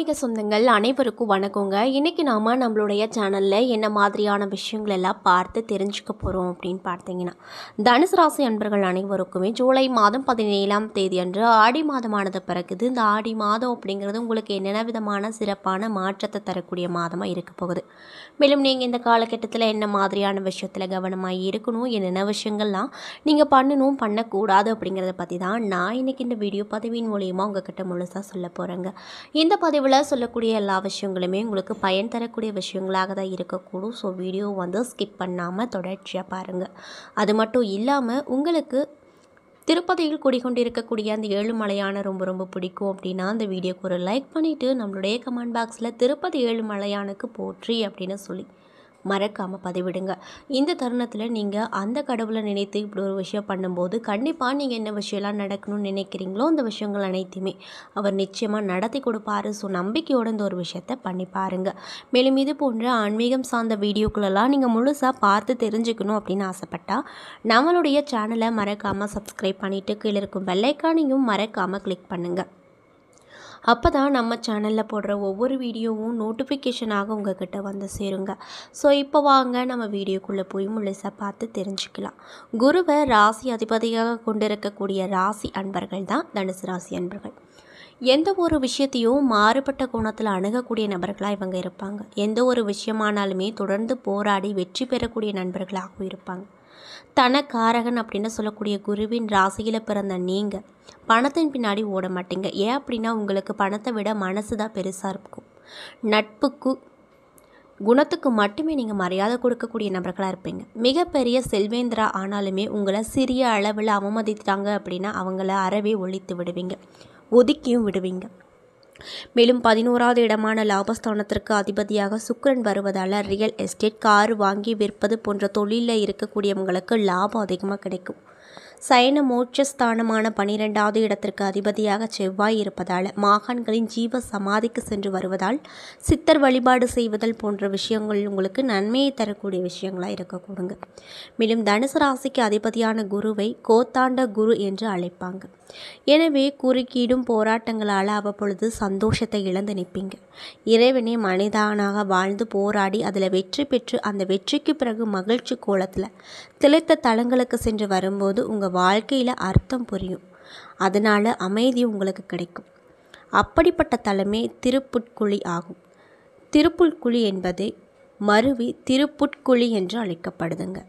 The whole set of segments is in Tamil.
ஆன்மீக சொந்தங்கள் அனைவருக்கும் வணக்கங்க. இன்றைக்கி நாம் நம்மளுடைய சேனலில் என்ன மாதிரியான விஷயங்கள் எல்லாம் பார்த்து தெரிஞ்சுக்க போகிறோம் அப்படின்னு பார்த்தீங்கன்னா, தனுசு ராசி அன்பர்கள் அனைவருக்குமே ஜூலை மாதம் 17ஆம் தேதி அன்று ஆடி மாதமானது பிறகுது. இந்த ஆடி மாதம் அப்படிங்கிறது உங்களுக்கு என்னென்ன விதமான சிறப்பான மாற்றத்தை தரக்கூடிய மாதமாக இருக்க போகுது. மேலும் நீங்கள் இந்த காலகட்டத்தில் என்ன மாதிரியான விஷயத்தில் கவனமாக இருக்கணும், என்னென்ன விஷயங்கள்லாம் நீங்கள் பண்ணணும் பண்ணக்கூடாது அப்படிங்கிறத பற்றி தான் நான் இன்றைக்கி இந்த வீடியோ பதிவின் மூலியமாக உங்ககிட்ட முழுசாக சொல்ல போகிறேங்க. இந்த பதிவில் சொல்லக்கூடிய எல்லா விஷயங்களுமே உங்களுக்கு பயன் தரக்கூடிய விஷயங்களாக தான் இருக்கக்கூடும். ஸோ வீடியோ ஸ்கிப் பண்ணாமல் தொடர்ச்சியாக பாருங்கள். அது மட்டும் இல்லாமல் உங்களுக்கு திருப்பதியில் குடிக்கொண்டிருக்கக்கூடிய அந்த ஏழுமலையான ரொம்ப ரொம்ப பிடிக்கும் அப்படின்னா அந்த வீடியோக்கு ஒரு லைக் பண்ணிவிட்டு நம்மளுடைய கமெண்ட் பாக்ஸில் திருப்பதி ஏழுமலையானுக்கு போற்றி அப்படின்னு சொல்லி மறக்காமல் பதிவிடுங்க. இந்த தருணத்தில் நீங்கள் அந்த கடவுளை நினைத்து இப்படி ஒரு விஷயம் பண்ணும்போது கண்டிப்பாக நீங்கள் என்ன விஷயம்லாம் நடக்கணும்னு நினைக்கிறீங்களோ அந்த விஷயங்கள் அனைத்துமே அவர் நிச்சயமாக நடத்தி கொடுப்பாரு. ஸோ நம்பிக்கையோடு இந்த ஒரு விஷயத்தை பண்ணி பாருங்கள். மேலும் இது போன்ற ஆன்மீகம் சார்ந்த வீடியோக்களெல்லாம் நீங்கள் முழுசாக பார்த்து தெரிஞ்சுக்கணும் அப்படின்னு ஆசைப்பட்டால் நம்மளுடைய சேனலை மறக்காமல் சப்ஸ்கிரைப் பண்ணிவிட்டு கீழே இருக்கும் பெல் ஐக்கானையும் மறக்காமல் கிளிக் பண்ணுங்கள். அப்போ தான் நம்ம சேனலில் போடுற ஒவ்வொரு வீடியோவும் நோட்டிஃபிகேஷனாக உங்கள்கிட்ட வந்து சேருங்க. ஸோ இப்போ வாங்க நம்ம வீடியோக்குள்ளே போய் முழுசாக பார்த்து தெரிஞ்சுக்கலாம். குருவை ராசி அதிபதியாக கொண்டிருக்கக்கூடிய ராசி அன்பர்கள் தான் தனுசு ராசி அன்பர்கள். எந்த ஒரு விஷயத்தையும் மாறுபட்ட கோணத்தில் அணுகக்கூடிய நபர்களாக இவங்க இருப்பாங்க. எந்த ஒரு விஷயமானாலுமே தொடர்ந்து போராடி வெற்றி பெறக்கூடிய நண்பர்களாகவும் இருப்பாங்க. தனக்காரகன் அப்படின்னு சொல்லக்கூடிய குருவின் ராசியில் பிறந்த நீங்கள் பணத்தின் பின்னாடி ஓட மாட்டீங்க. ஏன் அப்படின்னா உங்களுக்கு பணத்தை விட மனசு தான் பெருசாக இருக்கும். நட்புக்கு குணத்துக்கு மட்டுமே நீங்கள் மரியாதை கொடுக்கக்கூடிய நபர்களாக இருப்பீங்க. மிகப்பெரிய செல்வேந்திரா ஆனாலுமே உங்களை சிறிய அளவில் அவமதித்தாங்க அப்படின்னா அவங்கள அறவே ஒழித்து விடுவீங்க, ஒதுக்கியும் விடுவீங்க. மேலும் 11வது இடமான லாபஸ்தானத்திற்கு அதிபதியாக சுக்கிரன் வருவதால் ரியல் எஸ்டேட், கார் வாங்கி விற்பது போன்ற தொழிலில் இருக்கக்கூடியவங்களுக்கு லாபம் அதிகமாக கிடைக்கும். சயன மோட்சஸ்தானமான 12வது இடத்திற்கு அதிபதியாக செவ்வாய் இருப்பதால் மாகாண்களின் ஜீவ சமாதிக்கு சென்று வருவதால் சித்தர் வழிபாடு செய்வதல் போன்ற விஷயங்கள் உங்களுக்கு நன்மையை தரக்கூடிய விஷயங்களாக இருக்கக்கூடுங்க. மேலும் தனுசு ராசிக்கு அதிபதியான குருவை கோத்தாண்ட குரு என்று அழைப்பாங்க. எனவே குறுக்கீடும் போராட்டங்களால் அவ்வப்பொழுது சந்தோஷத்தை இழந்து நிற்பீங்க. இறைவனே மனிதனாக வாழ்ந்து போராடி அதில் வெற்றி பெற்று அந்த வெற்றிக்கு பிறகு மகிழ்ச்சி கோலத்தில் திளைத்த தலங்களுக்கு சென்று வரும்போது உங்கள் வாழ்க்கையில் அர்த்தம் புரியும். அதனால் அமைதி உங்களுக்கு கிடைக்கும். அப்படிப்பட்ட தலமே திருப்புட்குழி ஆகும். திருப்புட்குழி என்பது மருவி திருப்புட்குழி என்று அழைக்கப்படுதுங்க.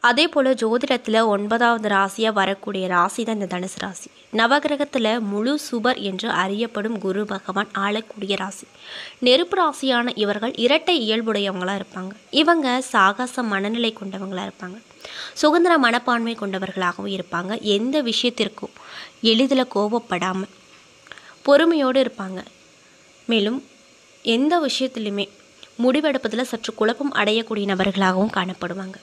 அதே போல் ஜோதிடத்தில் 9வது ராசியாக வரக்கூடிய ராசி தான் இந்த தனுசு ராசி. நவகிரகத்தில் முழு சுபர் என்று அறியப்படும் குரு பகவான் ஆளக்கூடிய ராசி. நெருப்பு ராசியான இவர்கள் இரட்டை இயல்புடையவங்களாக இருப்பாங்க. இவங்க சாகச மனநிலை கொண்டவங்களாக இருப்பாங்க. சுதந்திர மனப்பான்மை கொண்டவர்களாகவும் இருப்பாங்க. எந்த விஷயத்திற்கும் எளிதில் கோபப்படாமல் பொறுமையோடு இருப்பாங்க. மேலும் எந்த விஷயத்திலுமே முடிவெடுப்பதில் சற்று குழப்பம் அடையக்கூடிய நபர்களாகவும் காணப்படுவாங்க.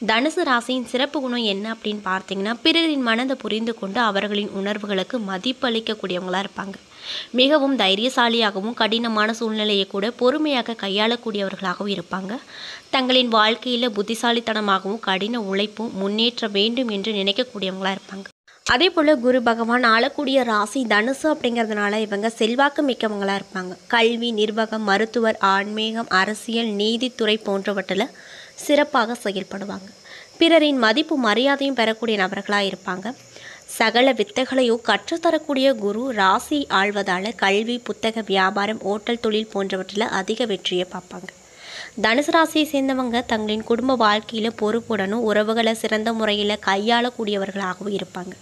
தனுசு ராசியின் சிறப்பு குணம் என்ன அப்படின்னு பார்த்தீங்கன்னா, பிறரின் மனதை புரிந்து கொண்டு அவர்களின் உணர்வுகளுக்கு மதிப்பளிக்கக்கூடியவங்களாக இருப்பாங்க. மிகவும் தைரியசாலியாகவும் கடினமான சூழ்நிலையை கூட பொறுமையாக கையாளக்கூடியவர்களாகவும் இருப்பாங்க. தங்களின் வாழ்க்கையில் புத்திசாலித்தனமாகவும் கடின உழைப்பும் முன்னேற்ற வேண்டும் என்று நினைக்கக்கூடியவங்களாக இருப்பாங்க. அதே போல் குரு பகவான் ஆளக்கூடிய ராசி தனுசு அப்படிங்கிறதுனால இவங்க செல்வாக்கு மிக்கவங்களாக இருப்பாங்க. கல்வி, நிர்வாகம், மருத்துவர், ஆன்மீகம், அரசியல், நீதித்துறை போன்றவற்றில் சிறப்பாக செயல்படுவாங்க. பிறரின் மதிப்பு மரியாதையும் பெறக்கூடிய நபர்களாக இருப்பாங்க. சகல வித்தைகளையும் கற்றுத்தரக்கூடிய குரு ராசி ஆழ்வதால் கல்வி, புத்தக வியாபாரம், ஓட்டல் தொழில் போன்றவற்றில் அதிக வெற்றியை பார்ப்பாங்க. தனுசு ராசியை சேர்ந்தவங்க தங்களின் குடும்ப வாழ்க்கையில் பொறுப்புடனும் உறவுகளை சிறந்த முறையில் கையாளக்கூடியவர்களாகவும் இருப்பாங்க.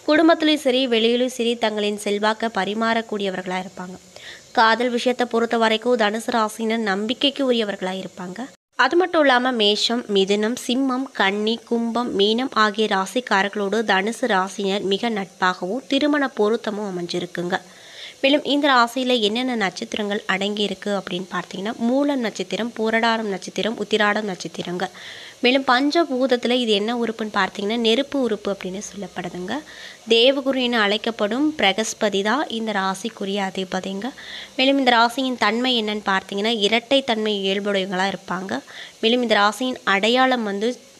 குடும்பத்திலும் சரி வெளியிலும் சரி தங்களின் செல்வாக்கை பரிமாறக்கூடியவர்களாக இருப்பாங்க. காதல் விஷயத்தை பொறுத்த வரைக்கும் தனுசு ராசினர் நம்பிக்கைக்கு உரியவர்களாக இருப்பாங்க. அது மட்டும் இல்லாமல் மேஷம், மிதுனம், சிம்மம், கன்னி, கும்பம், மீனம் ஆகிய ராசிக்காரர்களோடு தனுசு ராசினர் மிக நட்பாகவும் திருமண பொருத்தமும் அமைஞ்சிருக்குங்க. மேலும் இந்த ராசியில் என்னென்ன நட்சத்திரங்கள் அடங்கியிருக்கு அப்படின்னு பார்த்தீங்கன்னா, மூலம் நட்சத்திரம், பூரடாரம் நட்சத்திரம், உத்திராடம் நட்சத்திரங்கள். மேலும் பஞ்சபூதத்தில் இது என்ன உறுப்புன்னு பார்த்தீங்கன்னா நெருப்பு உறுப்பு அப்படின்னு சொல்லப்படுதுங்க. தேவகுரு என அழைக்கப்படும் பிரகஸ்பதி தான் இந்த ராசிக்குரிய அதிபதிங்க. மேலும் இந்த ராசியின் தன்மை என்னன்னு பார்த்தீங்கன்னா இரட்டை தன்மை இயல்புடையவங்களாக இருப்பாங்க. மேலும் இந்த ராசியின் அடையாளம்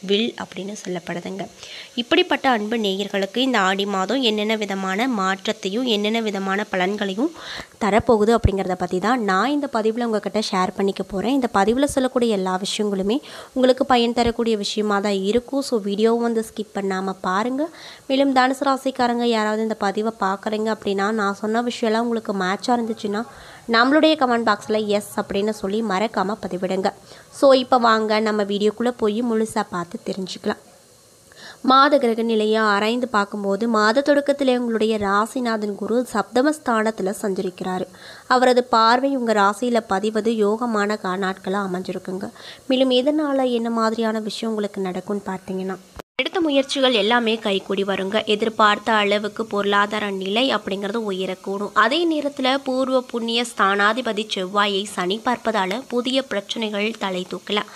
வில் அப்படின்னு சொல்லப்படுதுங்க. இப்படிப்பட்ட அன்பு நேயர்களுக்கு இந்த ஆடி மாதம் என்னென்ன விதமான மாற்றத்தையும் என்னென்ன விதமான பலன்களையும் தரப்போகுது அப்படிங்கிறத பற்றி தான் நான் இந்த பதிவில் உங்கள்கிட்ட ஷேர் பண்ணிக்க போகிறேன். இந்த பதிவில் சொல்லக்கூடிய எல்லா விஷயங்களுமே உங்களுக்கு பயன் தரக்கூடிய விஷயமாக தான் இருக்கும். ஸோ வீடியோவை வந்து ஸ்கிப் பண்ணாமல் பாருங்கள். மேலும் தனுசு ராசிக்காரங்க யாராவது இந்த பதிவை பார்க்குறீங்க அப்படின்னா நான் சொன்ன விஷயம்லாம் உங்களுக்கு மேட்சாக இருந்துச்சுன்னா நம்மளுடைய கமெண்ட் பாக்ஸில் எஸ் அப்படின்னு சொல்லி மறக்காமல் பதிவிடுங்க. ஸோ இப்போ வாங்க நம்ம வீடியோக்குள்ளே போய் முழுசாக பார்த்து தெரிஞ்சுக்கலாம். மாத கிரக நிலையை ஆராய்ந்து பார்க்கும்போது மாத தொடக்கத்தில் உங்களுடைய ராசிநாதன் குரு சப்தமஸ்தானத்தில் சஞ்சரிக்கிறார். அவரது பார்வை உங்கள் ராசியில் பதிவது யோகமான நாட்களாக அமைஞ்சிருக்குங்க. மேலும் இதனால் என்ன மாதிரியான விஷயம் உங்களுக்கு நடக்கும்னு பார்த்தீங்கன்னா, எடுத்த முயற்சிகள் எல்லாமே கைகூடி வருங்க. எதிர்பார்த்த அளவுக்கு பொருளாதார நிலை அப்படிங்கிறது உயரக்கூடும். அதே நேரத்தில் பூர்வ புண்ணிய ஸ்தானாதிபதி செவ்வாயை சனி பார்ப்பதால் புதிய பிரச்சனைகள் தலை தூக்கலாம்.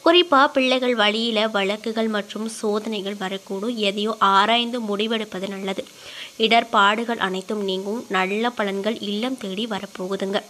குறிப்பாக பிள்ளைகள் வழியில் வழக்குகள் மற்றும் சோதனைகள் வரக்கூடும். எதையோ ஆராய்ந்து முடிவெடுப்பது நல்லது. இடர்பாடுகள் அனைத்தும் நீங்கும். நல்ல பலன்கள் இல்லம் தேடி வரப்போகுதுங்க.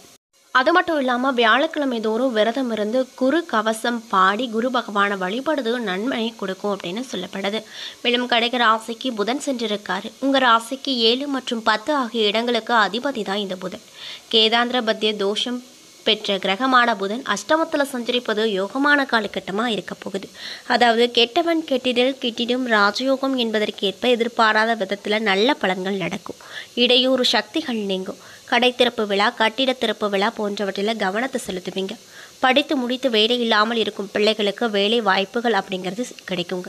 அது மட்டும் இல்லாமல் வியாழக்கிழமை தோறும் விரதம் இருந்து குரு கவசம் பாடி குரு பகவானை வழிபடுறது நன்மை கொடுக்கும் அப்படின்னு சொல்லப்படுது. மேலும் கடக ராசிக்கு புதன் சென்றிருக்காரு. உங்கள் ராசிக்கு 7 மற்றும் 10 ஆகிய இடங்களுக்கு அதிபதி தான் இந்த புதன். கேதாந்திர பத்திய தோஷம் பெற்ற கிரகமான புதன் அஷ்டமத்தில் சஞ்சரிப்பது யோகமான காலகட்டமாக இருக்க போகுது. அதாவது கெட்டவன் கெட்டிடல் கிட்டிடும் ராஜயோகம் என்பதற்கேற்ப எதிர்பாராத விதத்தில் நல்ல பலன்கள் நடக்கும். இடையூறு சக்திகள் நீங்கும். கடை திறப்பு விழா, கட்டிட திறப்பு விழா போன்றவற்றில் கவனத்தை செலுத்துவீங்க. படித்து முடித்து வேலை இல்லாமல் இருக்கும் பிள்ளைகளுக்கு வேலை வாய்ப்புகள் அப்படிங்கிறது கிடைக்குங்க.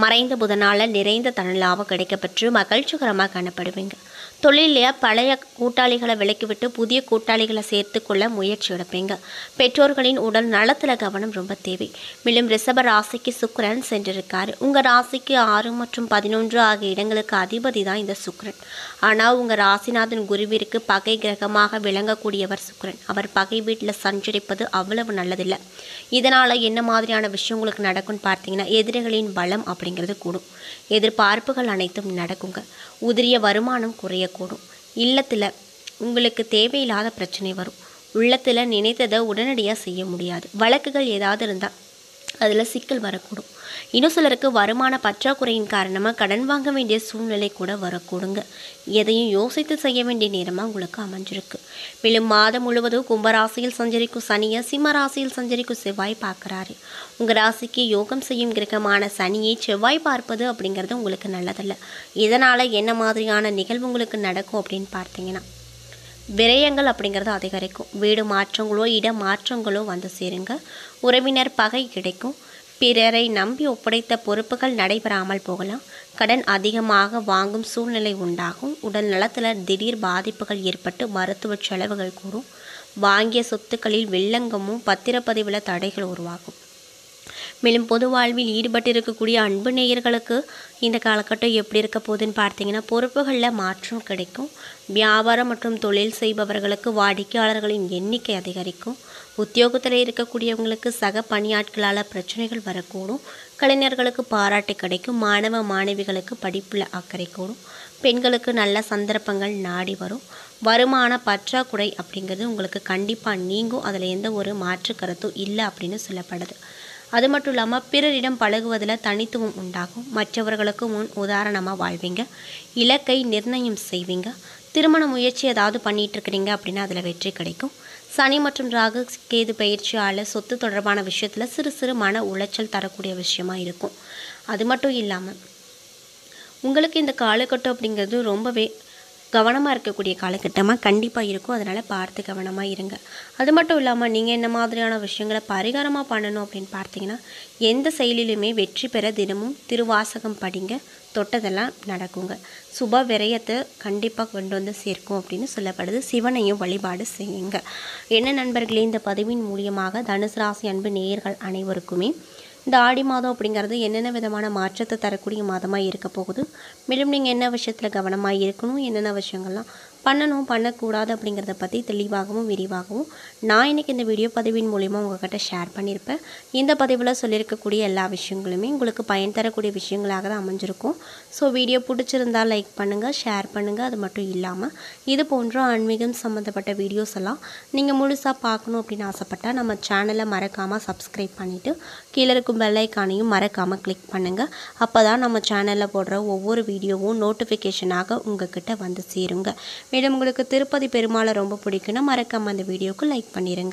மறைந்த புதனால் நிறைந்த தனலாபம் கிடைக்கப்பெற்று மகிழ்ச்சிகரமாக காணப்படுவீங்க. தொழிலில் பழைய கூட்டாளிகளை விலக்கிவிட்டு புதிய கூட்டாளிகளை சேர்த்து கொள்ள முயற்சி எடுப்பீங்க. பெற்றோர்களின் உடல் நலத்தில் கவனம் ரொம்ப தேவை. மேலும் ரிஷப ராசிக்கு சுக்கிரன் சென்றிருக்காரு. உங்கள் ராசிக்கு 6 மற்றும் 11 ஆகிய இடங்களுக்கு அதிபதி தான் இந்த சுக்கிரன். ஆனால் உங்கள் ராசிநாதன் குருவிற்கு பகை கிரகமாக விளங்கக்கூடியவர் சுக்கிரன். அவர் பகை வீட்டில் சஞ்சரிப்பது அவ்வளவு நல்லதில்லை. இதனால் என்ன மாதிரியான விஷயம் உங்களுக்கு நடக்கும்னு பார்த்தீங்கன்னா, எதிரிகளின் பலம் அப்படிங்கிறது கூடும். எதிர்பார்ப்புகள் அனைத்தும் நடக்குங்க. உதிரிய வருமானம் குறையக்கூடும். இல்லத்தில் உங்களுக்கு தேவையில்லாத பிரச்சனை வரும். உள்ளத்தில் நினைத்ததை உடனடியாக செய்ய முடியாது. வழக்குகள் ஏதாவது இருந்தால் அதில் சிக்கல் வரக்கூடும். இன்னும் சிலருக்கு வருமான பற்றாக்குறையின் காரணமாக கடன் வாங்க வேண்டிய சூழ்நிலை கூட வரக்கூடுங்க. எதையும் யோசித்து செய்ய வேண்டிய நேரமாக உங்களுக்கு அமைஞ்சிருக்கு. மேலும் மாதம் முழுவதும் கும்பராசியில் சஞ்சரிக்கும் சனியை சிம்ம ராசியில் சஞ்சரிக்கும் செவ்வாய் பார்க்குறாரு. உங்கள் ராசிக்கு யோகம் செய்யும் கிரகமான சனியை செவ்வாய் பார்ப்பது அப்படிங்கிறது உங்களுக்கு நல்லதல்ல. இதனால் என்ன மாதிரியான நிகழ்வு உங்களுக்கு நடக்கும் அப்படின்னு பார்த்தீங்கன்னா, விரயங்கள் அப்படிங்கிறது அதிகரிக்கும். வீடு மாற்றங்களோ இட மாற்றங்களோ வந்து சேருங்க. உறவினர் பகை கிடைக்கும். பிறரை நம்பி ஒப்படைத்த பொறுப்புகள் நடைபெறாமல் போகலாம். கடன் அதிகமாக வாங்கும் சூழ்நிலை உண்டாகும். உடல் நலத்தில் திடீர் பாதிப்புகள் ஏற்பட்டு மருத்துவ செலவுகள் கூடும். வாங்கிய சொத்துக்களில் வில்லங்கமும் பத்திரப்பதிவில் தடைகள் உருவாகும். மேலும் பொது வாழ்வில் ஈடுபட்டிருக்கக்கூடிய அன்பு நேயர்களுக்கு இந்த காலகட்டம் எப்படி இருக்க போகுதுன்னு பார்த்தீங்கன்னா, பொறுப்புகளில் மாற்றம் கிடைக்கும். வியாபாரம் மற்றும் தொழில் செய்பவர்களுக்கு வாடிக்கையாளர்களின் எண்ணிக்கை அதிகரிக்கும். உத்தியோகத்தில் இருக்கக்கூடியவங்களுக்கு சக பணியாட்களால் பிரச்சனைகள் வரக்கூடும். கலைஞர்களுக்கு பாராட்டு கிடைக்கும். மாணவ மாணவிகளுக்கு படிப்பில் அக்கறை கூடும். பெண்களுக்கு நல்ல சந்தர்ப்பங்கள் நாடி வரும். வருமான பற்றாக்குறை அப்படிங்கிறது உங்களுக்கு கண்டிப்பாக நீங்கும். அதில் எந்த ஒரு மாற்று கருத்தும் இல்லை அப்படின்னு சொல்லப்படுது. அது மட்டும் இல்லாமல் பிறரிடம் பழகுவதில் தனித்துவம் உண்டாகும். மற்றவர்களுக்கு முன் உதாரணமாக வாழ்வீங்க. இலக்கை நிர்ணயம் செய்வீங்க. திருமண முயற்சி ஏதாவது பண்ணிகிட்டு இருக்கிறீங்க அப்படின்னா அதில் வெற்றி கிடைக்கும். சனி மற்றும் ராகு கேது பயிற்சியால் சொத்து தொடர்பான விஷயத்தில் சிறு சிறு மன உளைச்சல் தரக்கூடிய விஷயமா இருக்கும். அது மட்டும் இல்லாமல் உங்களுக்கு இந்த காலகட்டம் அப்படிங்கிறது ரொம்பவே கவனமாக இருக்கக்கூடிய காலகட்டமாக கண்டிப்பாக இருக்கும். அதனால் பார்த்து கவனமாக இருங்க. அது மட்டும் இல்லாமல் நீங்கள் என்ன மாதிரியான விஷயங்களை பரிகாரமாக பண்ணணும் அப்படின்னு பார்த்தீங்கன்னா, எந்த செயலிலுமே வெற்றி பெற தினமும் திருவாசகம் படிங்க. தொட்டதெல்லாம் நடக்குங்க. சுப விரயத்தை கண்டிப்பாக கொண்டு வந்து சேர்க்கும் அப்படின்னு சொல்லப்படுது. சிவனையும் வழிபாடு செய்யுங்க. என்ன நண்பர்களே, இந்த பதிவின் மூலியமாக தனுசு ராசி அன்பு நேயர்கள் அனைவருக்குமே இந்த ஆடி மாதம் அப்படிங்கிறது என்னென்ன விதமான மாற்றத்தை தரக்கூடிய மாதமாக இருக்க போகுது, மேலும் நீங்கள் என்ன விஷயத்தில் கவனமாக இருக்கணும், என்னென்ன விஷயங்கள்லாம் பண்ணணும் பண்ணக்கூடாது அப்படிங்கிறத பற்றி தெளிவாகவும் விரிவாகவும் நான் இன்றைக்கி இந்த வீடியோ பதிவின் மூலிமா உங்கள்கிட்ட ஷேர் பண்ணியிருப்பேன். இந்த பதிவில் சொல்லியிருக்கக்கூடிய எல்லா விஷயங்களுமே உங்களுக்கு பயன் தரக்கூடிய விஷயங்களாக தான் அமைஞ்சிருக்கும். ஸோ வீடியோ பிடிச்சிருந்தால் லைக் பண்ணுங்கள், ஷேர் பண்ணுங்கள். அது மட்டும் இல்லாமல் இது போன்ற ஆன்மீகம் சம்மந்தப்பட்ட வீடியோஸ் எல்லாம் நீங்கள் முழுசாக பார்க்கணும் அப்படின்னு ஆசைப்பட்டால் நம்ம சேனலை மறக்காமல் சப்ஸ்கிரைப் பண்ணிவிட்டு கீழே இருக்கும் பெல் ஐக்கானையும் மறக்காமல் கிளிக் பண்ணுங்கள். அப்போ தான் நம்ம சேனலில் போடுற ஒவ்வொரு வீடியோவும் நோட்டிஃபிகேஷனாக உங்கள்கிட்ட வந்து சேருங்க. மேடம் உங்களுக்கு திருப்பதி பெருமாளை ரொம்ப பிடிக்குன்னா மறக்காமல் அந்த வீடியோவுக்கு லைக் பண்ணிடுங்க.